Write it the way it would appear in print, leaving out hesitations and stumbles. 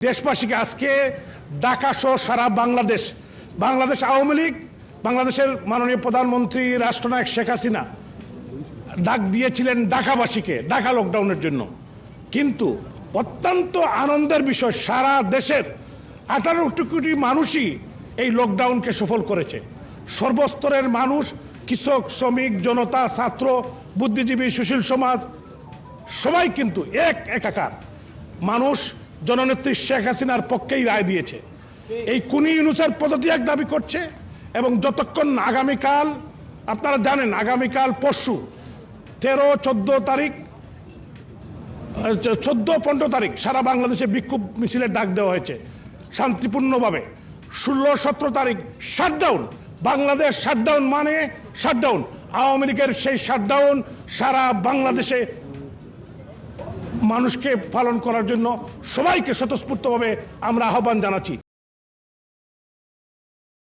দেশবাসীকে আজকে ঢাকা সহ সারা বাংলাদেশ আওয়ামী লীগ, বাংলাদেশের মাননীয় প্রধানমন্ত্রী রাষ্ট্রনায়ক শেখ হাসিনা ডাক দিয়েছিলেন ঢাকাবাসীকে ঢাকা লকডাউনের জন্য। কিন্তু অত্যন্ত আনন্দের বিষয়, সারা দেশের 18 কোটি মানুষই এই লকডাউনকে সফল করেছে। সর্বস্তরের মানুষ, কৃষক, শ্রমিক, জনতা, ছাত্র, বুদ্ধিজীবী, সুশীল সমাজ সবাই কিন্তু একাকার মানুষ জননেত্রী শেখ হাসিনার পক্ষেই রায় দিয়েছে। এই খুনি ইউনূসের পদত্যাগ দাবি করছে এবং যতক্ষণ আগামীকাল, আপনারা জানেন আগামীকাল পরশু 13, 14 তারিখ, 14, 15 তারিখ সারা বাংলাদেশে বিক্ষোভ মিছিলের ডাক দেওয়া হয়েছে শান্তিপূর্ণভাবে। 16, 17 তারিখ শাটডাউন, বাংলাদেশ শাটডাউন মানে শাটডাউন, আওয়ামী লীগের সেই শাটডাউন সারা বাংলাদেশে মানুষকে পালন করার জন্য সবাইকে স্বতঃস্ফূর্তভাবে আমরা আহ্বান জানাচ্ছি।